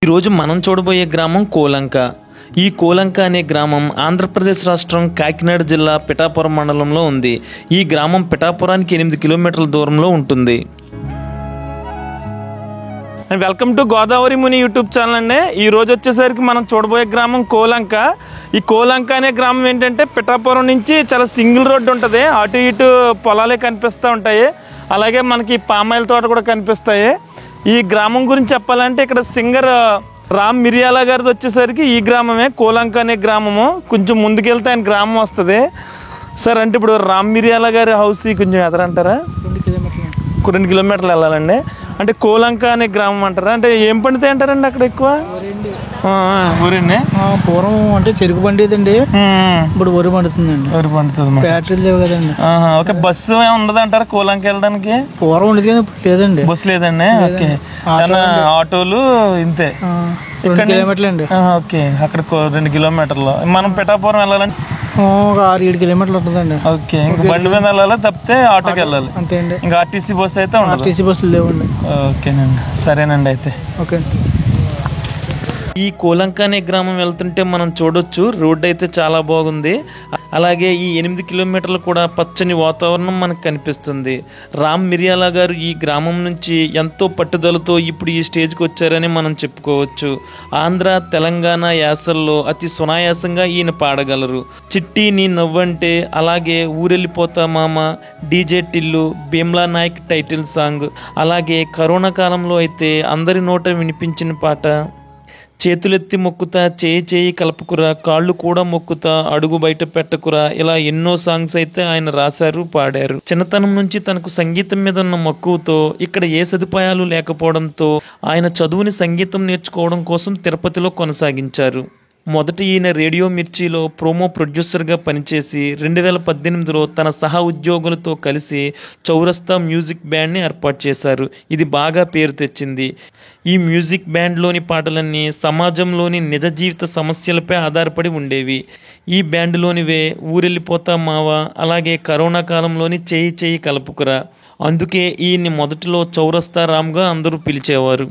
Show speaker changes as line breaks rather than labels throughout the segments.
ఈరోజు మనం చూడబోయే గ్రామం కోలంక. ఈ కోలంక అనే గ్రామం ఆంధ్రప్రదేశ్ రాష్ట్రం కాకినాడ జిల్లా పిఠాపురం మండలంలో ఉంది. ఈ గ్రామం పిఠాపురానికి 8 కిలోమీటర్ల దూరంలో ఉంటుంది. Welcome to Godavari Muni YouTube channel అండి. ఈ రోజు వచ్చేసరికి మనం చూడబోయే గ్రామం కోలంక. ఈ కోలంక అనే గ్రామం ఏంటంటే పిఠాపురం నుంచి చాలా సింగిల్ రోడ్డు ఉంటుంది. అటు ఇటు పొలాలే కనిపిస్తూ ఉంటాయి. అలాగే మనకి పామాయిల తోట కూడా కనిపిస్తాయి. ఈ గ్రామం గురించి చెప్పాలంటే ఇక్కడ సింగర్ రామ్ మిరియాల గారిది వచ్చేసరికి ఈ గ్రామమే కోలంక అనే గ్రామము. కొంచెం ముందుకెళ్తే ఆయన గ్రామం వస్తుంది. సార్ అంటే ఇప్పుడు రామ్ మిరియాల గారి హౌస్ కొంచెం ఎదరంటారా? 2 కిలోమీటర్లు వెళ్ళాలండి. అంటే కోలంక అనే గ్రామం అంటారా? అంటే ఏం పండుతాయి అంటారండి అక్కడ ఎక్కువ? ఊరండి.
పూర్వం అంటే చెరుకు పండేదండి, ఇప్పుడు వరి పండుతుందండి.
వరి పండుతుంది.
ఫ్యాక్టరీలు లేవు కదండి.
ఓకే. బస్సు ఉండదు అంటారా కోలంక వెళ్ళడానికి?
పూర్వం ఉండేది కానీ ఇప్పుడు లేదండి.
బస్సు లేదండి. ఓకే. ఆటోలు ఇంతే.
2 కిలోమీటర్లు అండి.
ఓకే. అక్కడ 2 కిలోమీటర్లు. మనం పిఠాపురం వెళ్ళాలంటే
ఒక 6-7 కిలోమీటర్లు ఉంటుందండి.
ఓకే. ఇంకా బండి మీద వెళ్ళాలి తప్పితే ఆటోకి వెళ్ళాలి
అంతే అండి.
ఇంకా ఆర్టీసీ బస్సు అయితే ఉండదు.
ఆర్టీసీ బస్సులు లేవండి.
ఓకేనండి, సరేనండి అయితే.
ఓకే.
ఈ కోలంక అనే గ్రామం వెళ్తుంటే మనం చూడొచ్చు, రోడ్డు అయితే చాలా బాగుంది. అలాగే ఈ 8 కిలోమీటర్లు కూడా పచ్చని వాతావరణం మనకు కనిపిస్తుంది. రామ్ మిరియాల గారు ఈ గ్రామం నుంచి ఎంతో పట్టుదలతో ఇప్పుడు ఈ స్టేజ్కి వచ్చారని మనం చెప్పుకోవచ్చు. ఆంధ్ర తెలంగాణ యాసల్లో అతి సునాయాసంగా ఈయన పాడగలరు. చిట్టి నీ నవ్వంటే, అలాగే ఊరెళ్ళిపోతా మామ, DJ Tillu, Bheemla Nayak title song, అలాగే కరోనా కాలంలో అయితే అందరి నోట వినిపించిన పాట చేతులెత్తి మొక్కుతా, చేయి కలపకురా, కాళ్ళు కూడా మొక్కుతా, అడుగు బయట పెట్టకురా, ఇలా ఎన్నో సాంగ్స్ అయితే ఆయన రాశారు, పాడారు. చిన్నతనం నుంచి తనకు సంగీతం మీద ఉన్న మక్కువతో ఇక్కడ ఏ సదుపాయాలు లేకపోవడంతో ఆయన చదువుని సంగీతం నేర్చుకోవడం కోసం తిరుపతిలో కొనసాగించారు. మొదట ఈయన రేడియో మిర్చిలో ప్రోమో ప్రొడ్యూసర్గా పనిచేసి 2018లో తన సహా ఉద్యోగులతో కలిసి చౌరస్తా మ్యూజిక్ బ్యాండ్ని ఏర్పాటు చేశారు. ఇది బాగా పేరు తెచ్చింది. ఈ మ్యూజిక్ బ్యాండ్లోని పాటలన్నీ సమాజంలోని నిజ జీవిత సమస్యలపై ఆధారపడి ఉండేవి. ఈ బ్యాండ్లోనివే ఊరెళ్ళిపోతా మావా, అలాగే కరోనా కాలంలోని చేయి కలుపుకురా. అందుకే ఈయన్ని మొదటిలో చౌరస్తా రామ్గా అందరూ పిలిచేవారు.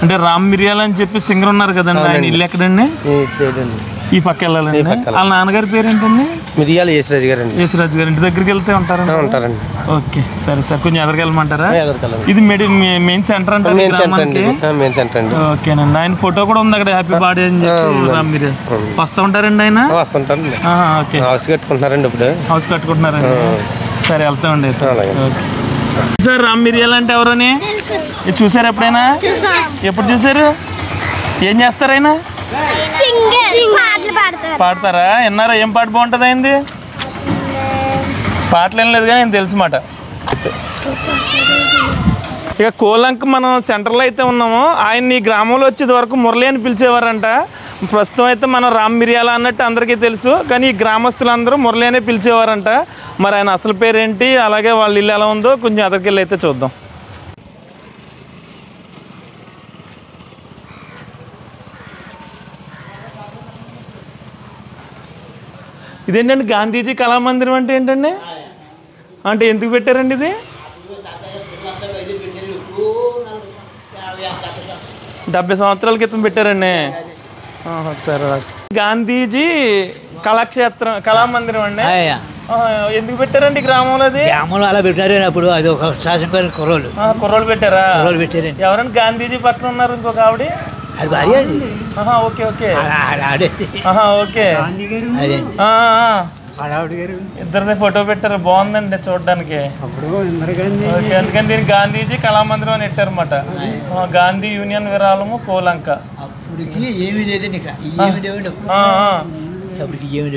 అంటే రామ్ మిరియాల అని చెప్పి సింగర్ ఉన్నారు కదండి, ఆయన ఇల్లు ఎక్కడండి? ఈ పక్క వెళ్ళాలండి. వాళ్ళ నాన్నగారి పేరు ఏంటండి?
మిరియాల యేసరాజు గారు.
యేసరాజు గారు ఇంటి దగ్గరికి వెళ్తే ఉంటారండి. ఓకే, సరే సార్. కొంచెం ఎదరికెళ్ళమంటారా? ఇది మెయిన్ సెంటర్ అంటే ఓకేనండి. ఆయన ఫోటో కూడా ఉంది అక్కడ, హ్యాపీ బర్త్డే అని చెప్పి రామ్ మిరియాల. వస్తూ ఉంటారండి ఆయన? ఓకే. హౌస్ కట్టుకుంటున్నారండి ఇప్పుడు. హౌస్ కట్టుకుంటున్నారండి. సరే, వెళ్తామండి. సార్ రామ్ మిరియాల అంటే ఎవరని చూసారు ఎప్పుడైనా? ఎప్పుడు చూసారు? ఏం చేస్తారు ఆయన? పాడతారా? విన్నారా? ఏం పాట బాగుంటుంది అయింది? పాటలు ఏం లేదు కానీ ఆయన తెలుసు మాట. ఇక కోలంక మనం సెంటర్లో అయితే ఉన్నాము. ఆయన ఈ గ్రామంలో వచ్చేది వరకు మురళి అని పిలిచేవారంట. ప్రస్తుతం అయితే మనం రామ్ మిరియాల అన్నట్టు అందరికీ తెలుసు, కానీ ఈ గ్రామస్తులందరూ మురళి అనే పిలిచేవారంట. మరి ఆయన అసలు పేరేంటి, అలాగే వాళ్ళ ఇల్లు ఎలా ఉందో కొంచెం ఎదరికెళ్ళి అయితే చూద్దాం. ఇదేంటండి గాంధీజీ కళామందిరం అంటే ఏంటండి? అంటే ఎందుకు పెట్టారండి ఇది? 70 సంవత్సరాల క్రితం పెట్టారండి. సరే, గాంధీజీ కళామందిరం అండి. ఎందుకు పెట్టారండి గ్రామంలో? అది
గ్రామంలో అలా పెట్టారు. అప్పుడు అది ఒక శాసన
కుర్రోళ్ళు పెట్టారా?
పెట్టారండి.
ఎవరైనా గాంధీజీ పక్కన ఉన్నారు ఇంకొక ఆవిడ?
అది భార్య అండి.
Okay okay okay. ఇద్దరిదే ఫోటో పెట్టారు, బాగుందండి చూడడానికి. అందుకని దీనికి గాంధీజీ కళామందిరం అని పెట్టారు అన్నమాట. గాంధీ యూనియన్ విరాళము కోలంక.
ఏమీ లేదండి.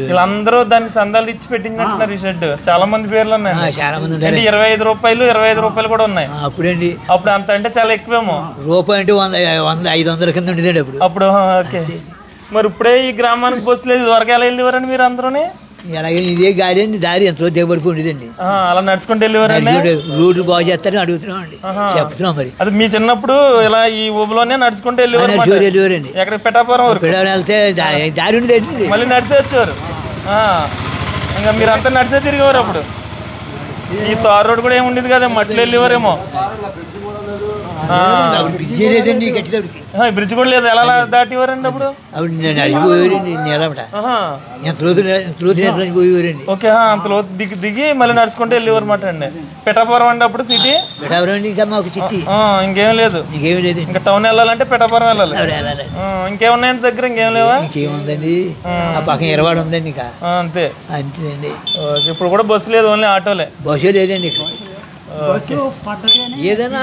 వీళ్ళందరూ దానికి సందాలు ఇచ్చి పెట్టించుకుంటున్నారు. ఈ షెడ్ చాలా మంది పేర్లు ఉన్నాయి. 25 రూపాయలు 25 రూపాయలు కూడా ఉన్నాయి. అప్పుడు అంత అంటే చాలా ఎక్కువేమో.
రూపాయి అంటే 100-500 కింద ఉండేదండి అప్పుడు.
ఓకే. మరి ఇప్పుడే ఈ గ్రామానికి బస్సు లేదు, వరకు ఎలా వెళ్ళేవారండి మీరు అందరూని?
ఎలాగే ఇదే గాడి అండి, దారి ఎంతో దిగబడిపోయిందండి.
అలా నడుచుకుంటూ వెళ్ళేవారండి.
రోడ్లు బాగు చేస్తారని అడుగుతున్నాం అండి, చెప్తున్నాం. మరి
అది మీ చిన్నప్పుడు ఇలా ఈ ఊబిలోనే నడుచుకుంటూ వెళ్ళేవారండి. ఎక్కడ పిఠాపురం
వెళ్తే దారి ఉండేదండి,
మళ్ళీ నడిచే వచ్చేవారు. ఇంకా మీరంతా నడిచే తిరిగేవారు. అప్పుడు ఈ తార్ రోడ్ కూడా ఏమి ఉండేది కదా, మట్టిలో వెళ్ళేవారేమో. బ్రిడ్జ్ కూడా లేదు, ఎలా దాటివారండి అప్పుడు? ఓకే, అంత లోతు దిగి మళ్ళీ నడుచుకుంటూ వెళ్ళేవారు అన్నమాట అండి. పిఠాపురం అండి అప్పుడు సిటీ. ఇంకేం లేదు, ఇంకా టౌన్ వెళ్ళాలంటే పిఠాపురం వెళ్ళాలి. ఇంకేమున్నాయండి దగ్గర? ఇంకేం లేవా?
ఇంకేముందండి, ఎరవాడు ఉందండి.
అంతే
అంతేనండి.
ఇప్పుడు కూడా బస్సు లేదు, ఓన్లీ ఆటోలే.
బస్సు లేదండి. ఏదైనా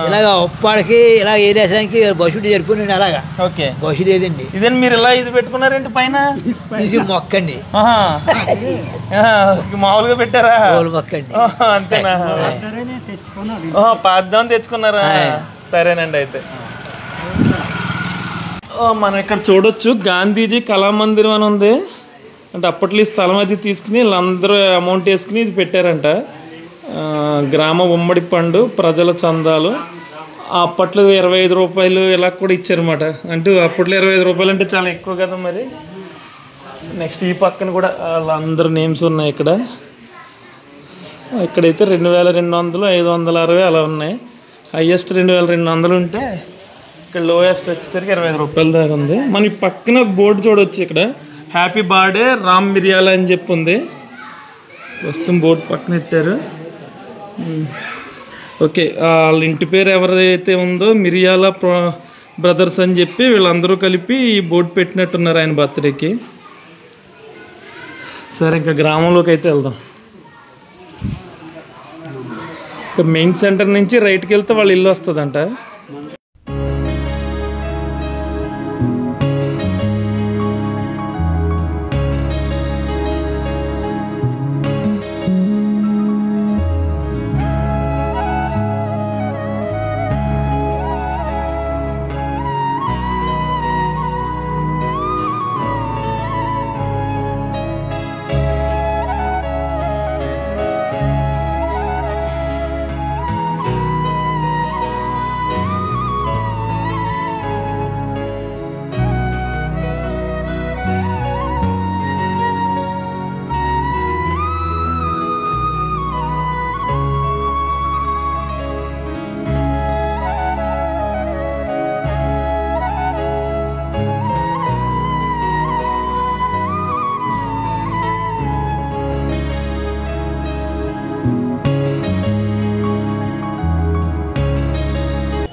ఇలాగా ఒప్పాడికి ఇలా ఏ దేశానికి బస్సు జరుపుకుని అలాగా.
ఓకే,
బస్సు లేదండి.
ఇదేంటి మీరు ఇలా ఇది పెట్టుకున్నారేంటి పైన?
ఇది మొక్కండి,
మామూలుగా పెట్టారా?
మొక్కండి.
అంతేనా? పాద్దామని తెచ్చుకున్నారా? సరేనండి. అయితే మనం ఇక్కడ చూడొచ్చు గాంధీజీ కళామందిరం అని ఉంది. అంటే అప్పట్లో ఈ స్థలం అది తీసుకుని వీళ్ళందరూ అమౌంట్ వేసుకుని ఇది పెట్టారంట. గ్రామ ఉమ్మడి పండు ప్రజల చందాలు. అప్పట్లో 25 రూపాయలు ఇలా కూడా ఇచ్చారన్నమాట. అంటే అప్పట్లో 25 రూపాయలు అంటే చాలా ఎక్కువ కదా మరి. నెక్స్ట్ ఈ పక్కన కూడా వాళ్ళందరూ నేమ్స్ ఉన్నాయి. ఇక్కడైతే 2200, 560 అలా ఉన్నాయి. హైయెస్ట్ 2200 ఉంటే ఇక్కడ లోయెస్ట్ వచ్చేసరికి 25 రూపాయల దాకా ఉంది. మన ఈ పక్కన బోర్డు చూడవచ్చు. ఇక్కడ హ్యాపీ బర్త్డే రామ్ మిరియాల అని చెప్పి ఉంది. ప్రస్తుతం బోర్డు పక్కన పెట్టారు. ఓకే, వాళ్ళ ఇంటి పేరు ఎవరైతే ఉందో మిరియాల బ్రదర్స్ అని చెప్పి వీళ్ళందరూ కలిపి ఈ బోర్డు పెట్టినట్టున్నారు ఆయన బర్త్డేకి. సరే, ఇంకా గ్రామంలోకి అయితే వెళ్దాం. ఇంకా మెయిన్ సెంటర్ నుంచి రైట్కి వెళ్తే వాళ్ళ ఇల్లు వస్తుందంట.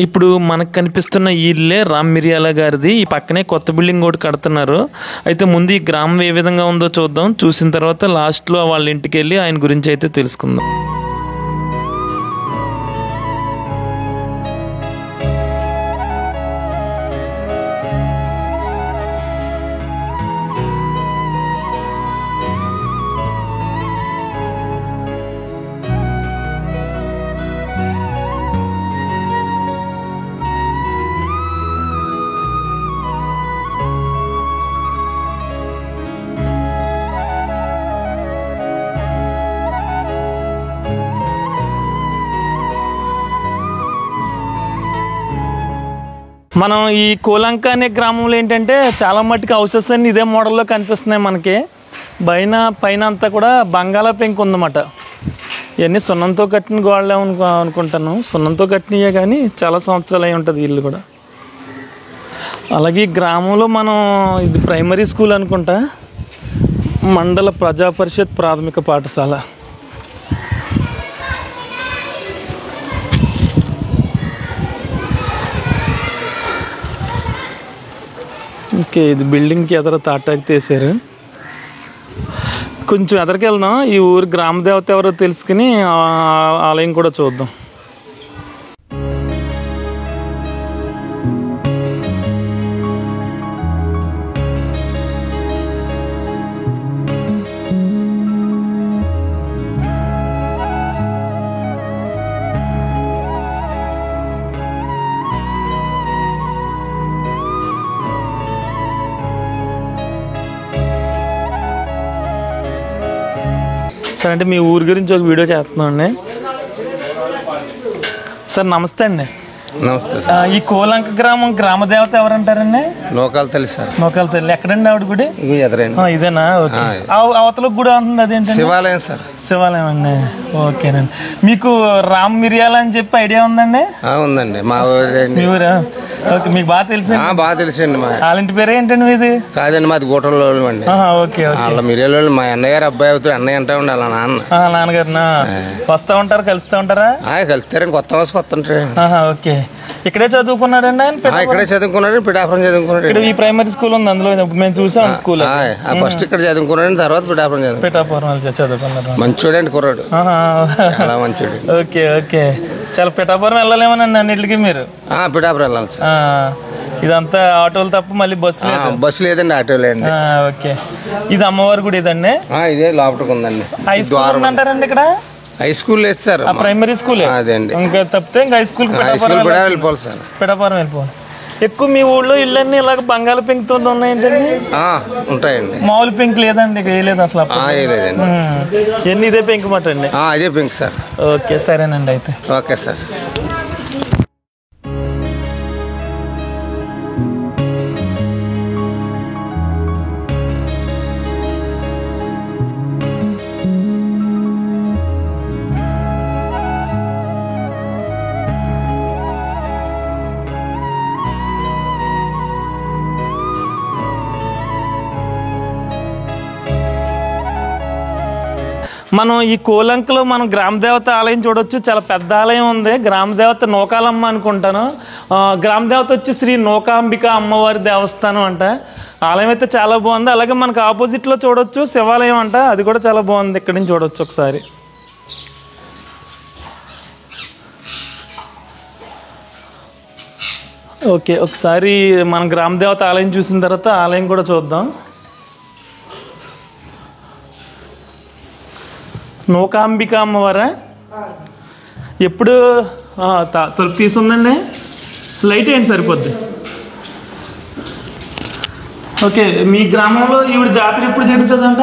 ఇప్పుడు మనకు కనిపిస్తున్న ఈ ఇల్లే రామ్ మిరియాల గారిది. ఈ పక్కనే కొత్త బిల్డింగ్ ఒకటి కడుతున్నారు. అయితే ముందు ఈ గ్రామం ఏ విధంగా ఉందో చూద్దాం. చూసిన తర్వాత లాస్ట్లో వాళ్ళ ఇంటికి వెళ్ళి ఆయన గురించి అయితే తెలుసుకుందాం. మనం ఈ కోలంక అనే గ్రామంలో ఏంటంటే చాలా మట్టుకు హౌసెస్ అన్ని ఇదే మోడల్లో కనిపిస్తున్నాయి మనకి. పైన అంతా కూడా బంగాళా పెంకు ఉందన్నమాట. ఇవన్నీ సున్నంతో కట్టిన గోడలే అనుకుంటాను. సున్నంతో కట్టినయే కానీ చాలా సంవత్సరాలు అయి ఉంటుంది ఇల్లు కూడా. అలాగే ఈ గ్రామంలో మనం ఇది ప్రైమరీ స్కూల్ అనుకుంటా, మండల ప్రజా పరిషత్ ప్రాథమిక పాఠశాల. ఓకే, ఇది బిల్డింగ్కి ఎదర తాటాకి తీసారు. కొంచెం ఎదరికి వెళ్దాం, ఈ ఊరు గ్రామ దేవత ఎవరో తెలుసుకుని ఆలయం కూడా చూద్దాం. సార్, అంటే మీ ఊరి గురించి ఒక వీడియో చేస్తున్నాం అండి. సార్ నమస్తే అండి.
నమస్తే సార్.
ఈ కోలంక గ్రామ దేవత ఎవరంటారండి?
నోకాల తల్లి సార్.
నోకాల తల్లి. ఎక్కడండి ఆవిడ గుడి? ఇదేనా? ఓకే. అవతల గుడి ఉంటుంది, అదేంటి?
శివాలయం సార్.
శివాలయం అండి. ఓకేనండి. మీకు రామ్ మిరియాల అని చెప్పి ఐడియా ఉందండి?
ఉందండి. మా
మీ ఊరా? ఓకే, మీకు బాగా తెలుసు?
బాగా తెలుసండి. మా
వాళ్ళంటి పేరు ఏంటండి మీది?
కాదండి, మాది గోటలో అండి.
ఓకే.
వాళ్ళ మిరియాల మా అన్నయ్య గారు అబ్బాయి అవుతాడు. అన్నయ్య అంటా ఉండి వాళ్ళ
నాన్నగారునా? వస్తా ఉంటారా, కలుస్తూ ఉంటారా?
కలుస్తారండి, కొత్త వలస కొత్త ఉంటారు.
ఓకే. ఇక్కడే చదువుకున్నాడండి ఆయన?
ఇక్కడే చదువుకున్నాడు, పిఠాపురం చదువుకున్నాడు.
ఇక్కడ ఈ ప్రైమరీ స్కూల్ ఉంది, అందులో మేము చూసాం స్కూల్.
ఫస్ట్ ఇక్కడ చదువుకున్నాడు, తర్వాత పిఠాపురం
చదువుకున్నారు.
మంచోడండి కుర్రాడు, చాలా మంచోడు.
Okay okay. చాలా పిఠాపురం వెళ్ళలేమనండి అన్నింటికి మీరు?
పిఠాపురం వెళ్ళాలి సార్.
ఇదంతా ఆటోలు తప్ప మళ్ళీ
బస్సు లేదండి, ఆటో లేదండి.
ఓకే. ఇది అమ్మవారి గుడి ఇదండి?
ఇదే లోపలికి ఉందండి.
హై స్కూల్ అంటారండి ఇక్కడ?
హై స్కూల్ లేదు సార్,
ప్రైమరీ స్కూల్.
అదేండి.
ఇంకా తప్పితే ఇంకా హై స్కూల్
వెళ్ళిపోవాలి సార్.
పిఠాపురం వెళ్ళిపోవాలి. ఎక్కువ మీ ఊళ్ళో ఇళ్ళన్నీ ఇలాగ బంగాళ పెంకుతో ఉన్నాయంటండి?
ఉంటాయండి.
మామూలు పెంకు లేదండి, వేయలేదు అసలు?
వేయలేదండి.
ఎన్ని ఇదే పెంకు మాట అండి?
అదే పెంకు సార్.
ఓకే, సరేనండి అయితే.
Okay sir.
మనం ఈ కోలంకలో మనం గ్రామ దేవత ఆలయం చూడొచ్చు. చాలా పెద్ద ఆలయం ఉంది. గ్రామ దేవత నోకాలమ్మ అనుకుంటాను. గ్రామ దేవత వచ్చి శ్రీ నోకాంబిక అమ్మవారి దేవస్థానం అంట. ఆలయం అయితే చాలా బాగుంది. అలాగే మనకు ఆపోజిట్లో చూడొచ్చు శివాలయం అంట, అది కూడా చాలా బాగుంది. ఇక్కడి నుంచి చూడొచ్చు ఒకసారి. ఓకే, ఒకసారి మనం గ్రామ దేవత ఆలయం చూసిన తర్వాత ఆలయం కూడా చూద్దాం. నోకాంబిక అమ్మవారా? ఎప్పుడు తలుపు తీసుందండి? లైట్ ఏంటి సరిపోద్ది. ఓకే, మీ గ్రామంలో ఈవిడ జాతర ఎప్పుడు జరుగుతుందంట?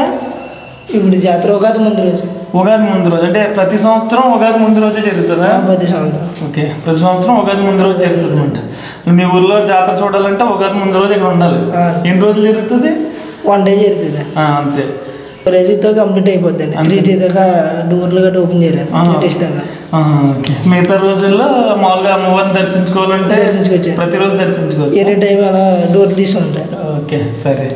ఇప్పుడు జాతర ఉగాది ముందు రోజు.
ఉగాది ముందు రోజు అంటే ప్రతి సంవత్సరం ఉగాది ముందు రోజే జరుగుతుందా?
ప్రతి సంవత్సరం.
ఓకే, ప్రతి సంవత్సరం ఉగాది ముందు రోజు జరుగుతుంది అంట. మీ ఊర్లో జాతర చూడాలంటే ఉగాది ముందు రోజు ఇక్కడ ఉండాలి. ఎన్ని రోజులు జరుగుతుంది?
1 డే జరుగుతుంది
అంతే.
రోజుతో కంప్లీట్ అయిపోద్దండి. 3 days దాకా డోర్లు గట్రా ఓపెన్ చేయాలి. 3 days దాకా.
ఓకే. మిగతా రోజుల్లో మామూలుగా అమ్మవారిని దర్శించుకోవాలంటే ప్రతిరోజు దర్శించుకోవాలి.
ఎనీ టైం అలా డోర్ తీసి ఉంటాయి.
ఓకే, సరే.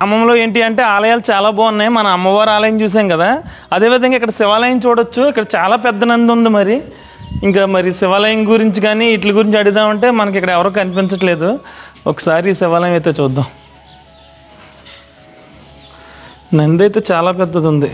గ్రామంలో ఏంటి అంటే ఆలయాలు చాలా బాగున్నాయి. మన అమ్మవారి ఆలయం చూసాం కదా, అదేవిధంగా ఇక్కడ శివాలయం చూడొచ్చు. ఇక్కడ చాలా పెద్ద నంది ఉంది. మరి ఇంకా మరి శివాలయం గురించి కానీ వీటి గురించి అడుగుదామంటే మనకి ఇక్కడ ఎవరో కనిపించట్లేదు. ఒకసారి శివాలయం అయితే చూద్దాం. నంది అయితే చాలా పెద్దది ఉంది.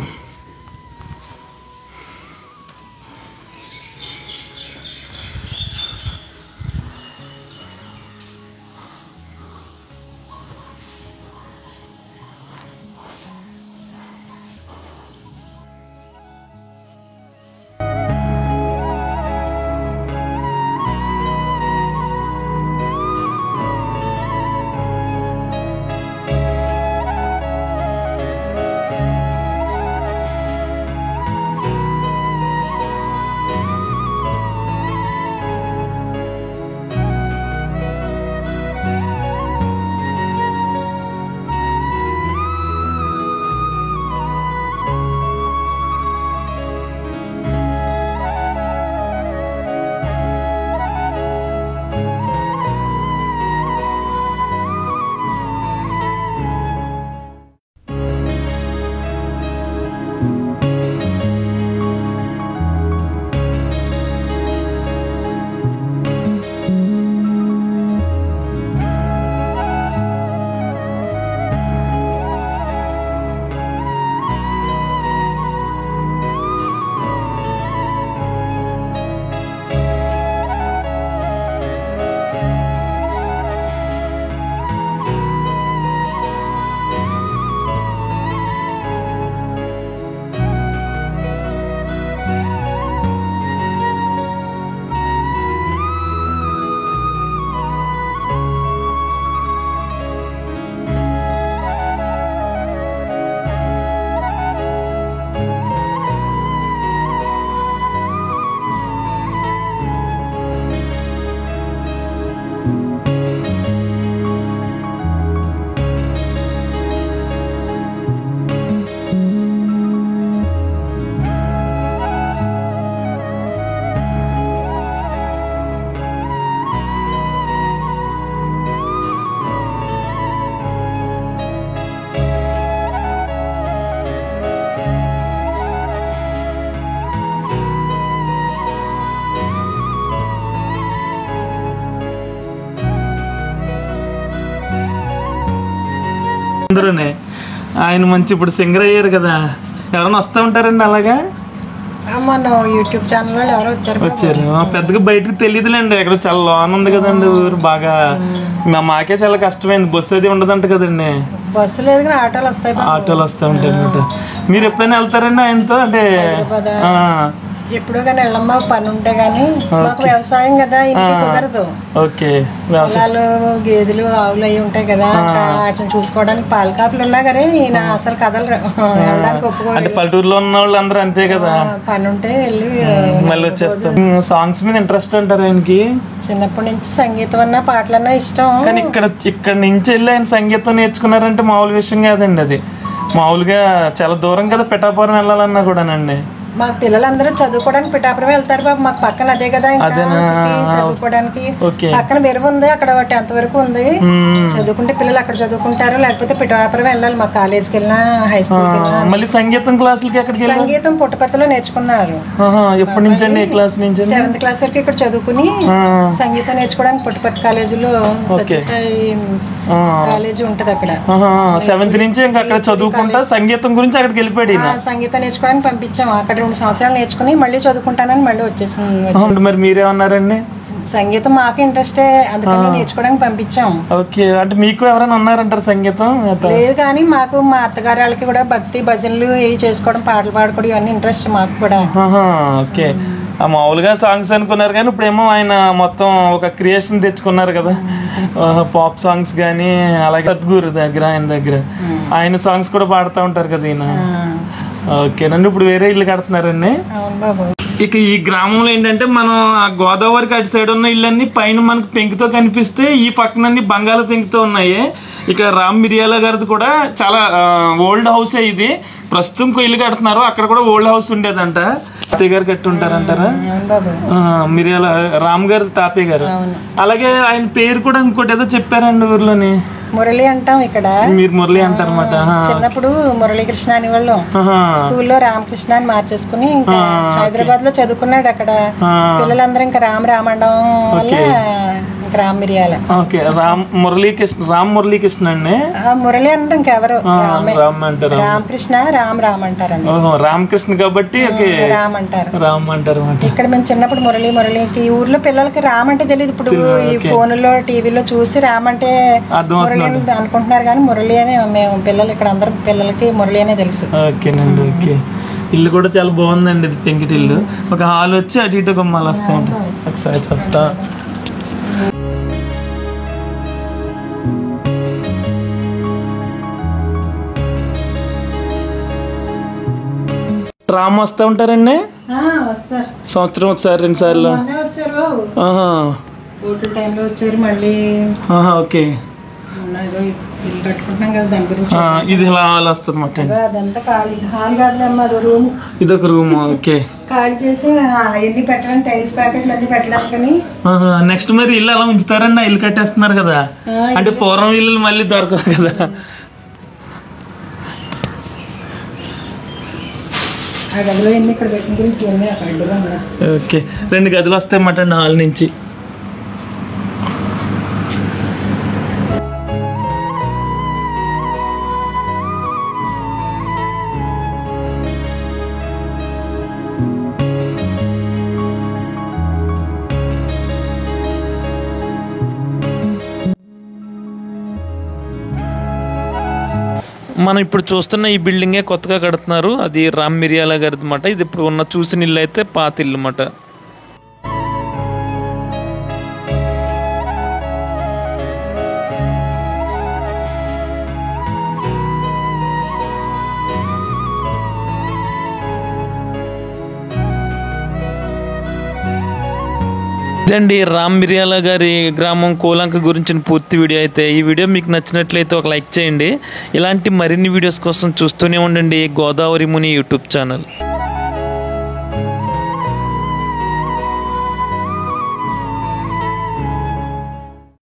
అందరూనే ఆయన మంచి ఇప్పుడు సింగర్ అయ్యారు కదా, ఎవరైనా వస్తూ ఉంటారండి అలాగా?
మన యూట్యూబ్ ఛానల్ వాళ్ళు ఎవరో వచ్చారు.
పెద్దగా బయటకు తెలియదులేండి, ఎక్కడ చాలా లోన్ ఉంది కదండి ఊరు. బాగా మాకే చాలా కష్టమైంది. బస్సు అది ఉండదంట కదండి.
బస్సు లేదు కానీ ఆటోలు వస్తాయి.
ఆటోలు వస్తూ ఉంటాయి అనమాట. మీరు ఎప్పుడైనా వెళ్తారండి ఆయనతో? అంటే
ఎప్పుడో కానీ వెళ్ళమ్మా, పని ఉంటే గానీ. మాకు వ్యవసాయం కదా, ఇంటికి కుదరదు.
ఓకే,
పొలాలు, గేదెలు, ఆవులు అవి ఉంటాయి కదా, వాటిని చూసుకోవడానికి పాల కాపులు ఉన్నా కానీ ఈయన అసలు కదలరు, వెళ్ళడానికి ఒప్పుకోరు.
అంటే పల్లెటూరులో ఉన్న వాళ్ళు అందరూ అంతే కదా,
పని ఉంటే వెళ్ళి
మళ్ళీ వచ్చేస్తాం. సాంగ్స్ మీద ఇంట్రెస్ట్ అంటారు ఆయనకి?
చిన్నప్పటి నుంచి సంగీతం అన్నా పాటలన్నా ఇష్టం.
కానీ ఇక్కడ నుంచి వెళ్ళి ఆయన సంగీతం నేర్చుకున్నారంటే మామూలు విషయం కాదండి. అది మామూలుగా చాలా దూరం కదా, పిఠాపురం వెళ్ళాలన్నా కూడానండి.
మాకు పిల్లలందరూ చదువుకోవడానికి పిఠాపురం వెళ్తారు బాబు. మాకు పక్కన అదే కదా, ఇంకా చదువుకోవడానికి పక్కన వెరువు ఉంది, అక్కడ 10th వరకు ఉంది. చదువుకుంటే పిల్లలు అక్కడ చదువుకుంటారు, లేకపోతే పిఠాపురం వెళ్ళాలి. మా కాలేజ్కి వెళ్ళినా, హై స్కూల్కి వెళ్ళినా.
మళ్ళీ సంగీతం క్లాసులకి ఎక్కడికి?
సంగీతం పుట్టపర్తిలో నేర్చుకున్నారు.
ఎప్పటి నుంచి అండి? ఏ క్లాస్ నుంచి?
7th క్లాస్ వరకు ఇక్కడ చదువుకుని సంగీతం నేర్చుకోవడానికి పుట్టపర్తి కాలేజీలో సత్యసాయి కాలేజీ ఉంటది అక్కడ.
7th నుంచి ఇంకా అక్కడ చదువుకుంటా సంగీతం గురించి అక్కడికి వెళ్ళిపోయాడు.
సంగీతం నేర్చుకోవడానికి పంపించాం. అక్కడ 2 సంవత్సరాలు నేర్చుకుని మళ్ళీ చదువుకుంటానని మళ్ళీ వచ్చేసింది.
మరి మీరేమన్నారండి?
సంగీతం మాకు ఇంట్రెస్టే, అందుకని నేర్చుకోవడానికి పంపించాం.
ఓకే, అంటే మీకు ఎవరైనా అన్నారంటారు సంగీతం?
లేదు, కానీ మాకు మా అత్తగారి వాళ్ళకి కూడా భక్తి భజనలు ఇవి చేసుకోవడం, పాటలు పాడుకోవడం ఇవన్నీ ఇంట్రెస్ట్ మాకు కూడా.
ఓకే, మామూలుగా సాంగ్స్ అనుకున్నారు కానీ ఇప్పుడేమో ఆయన మొత్తం ఒక క్రియేషన్ తెచ్చుకున్నారు కదా, పాప్ సాంగ్స్ కానీ, అలాగే సద్గురు దగ్గర ఆయన సాంగ్స్ కూడా పాడుతూ ఉంటారు కదా ఈయన. ఓకేనండి, ఇప్పుడు వేరే ఇల్లు కడుతున్నారండి. ఇక ఈ గ్రామంలో ఏంటంటే మనం ఆ గోదావరికి అటు సైడ్ ఉన్న ఇళ్ళన్నీ పైన మనకు పెంకుతో కనిపిస్తే, ఈ పక్కనన్నీ బంగాళ పెంకుతో ఉన్నాయి. ఇక రామ్ మిరియాల గారిది కూడా చాలా ఓల్డ్ హౌసే ఇది. ప్రస్తుతం ఇంకో ఇల్లు కడుతున్నారు, అక్కడ కూడా ఓల్డ్ హౌస్ ఉండేదంట. తాతయ్య గారు కట్టి ఉంటారంటారా? మిరియాల రామ్ గారి తాతయ్య గారు. అలాగే ఆయన పేరు కూడా ఇంకోటి ఏదో చెప్పారండి ఊర్లోని.
మురళి అంటాం ఇక్కడ.
మీరు మురళి అంటారు అన్నమాట.
చిన్నప్పుడు మురళీకృష్ణ అనేవాళ్ళం. స్కూల్లో రామకృష్ణ అని మార్చేసుకుని ఇంకా హైదరాబాద్ లో చదువుకున్నాడు. అక్కడ పిల్లలందరూ ఇంకా రామరామండం వల్ల రామ్ మిరియాల.
ఓకే, రామ్ మురళీకృష్ణ అండి.
మురళి అంటే ఇంకెవరు రామకృష్ణ రామ్ అంటారు.
రామకృష్ణ కాబట్టి
రామ్ అంటారు.
అంటారు.
ఇక్కడ మేము చిన్నప్పుడు మురళికి ఈ ఊర్లో పిల్లలకి రామ్ అంటే తెలియదు. ఇప్పుడు ఈ ఫోన్లో టీవీలో చూసి రామ్ అంటే మురళి అని అనుకుంటున్నారు, కానీ మురళి అని మేము పిల్లలు ఇక్కడ అందరు పిల్లలకి మురళి అనే తెలుసు.
ఓకేనండి. ఓకే, ఇల్లు కూడా చాలా బాగుందండి. ఇది పెంకిటి ఇల్లు. ఒక హాల్ వచ్చి అటు ఇటు గుమ్మాలు వస్తూ ఉంటాయి. ఒకసారి చూస్తా. రామ్ వస్తూ ఉంటారండి సంవత్సరం ఒకసారి 2 సార్లు
వచ్చారు. టైంలో వచ్చారు మళ్ళీ.
ఓకే,
ఇల్లు కట్టుకుంటున్నాం కదా దాని గురించి.
ఇది ఇలా హాల్ వస్తుంది మాట.
అదంతా ఖాళీ హాల్ కాదులేమ్మా, అది రూమ్.
ఇదొక రూమ్. ఓకే,
ఖాళీ చేసి ఎన్ని పెట్టడానికి టైల్స్ ప్యాకెట్లు అన్ని పెట్టడానికి.
నెక్స్ట్ మరి ఇల్లు అలా ఉంచుతారండి? ఇల్లు కట్టేస్తున్నారు కదా, అంటే పూర్వం ఇల్లు మళ్ళీ దొరకవు కదా.
ఆ గదిలో ఎన్ని ఇక్కడ పెట్టిన గురించి అక్కడ.
ఓకే, 2 గదులు వస్తాయన్నమాట అండి హాల్ నుంచి. మనం ఇప్పుడు చూస్తున్న ఈ బిల్డింగే కొత్తగా కడుతున్నారు. అది రామ్ మిరియాల గారి అన్నమాట. ఇది ఇప్పుడు ఉన్న చూసిన ఇల్లు అయితే పాత ఇల్లు అన్నమాట. ఇదండి రామ్ మిరియాల గారి గ్రామం కోలంక గురించిన పూర్తి వీడియో. అయితే ఈ వీడియో మీకు నచ్చినట్లయితే ఒక లైక్ చేయండి. ఇలాంటి మరిన్ని వీడియోస్ కోసం చూస్తూనే ఉండండి గోదావరి ముని యూట్యూబ్ ఛానల్.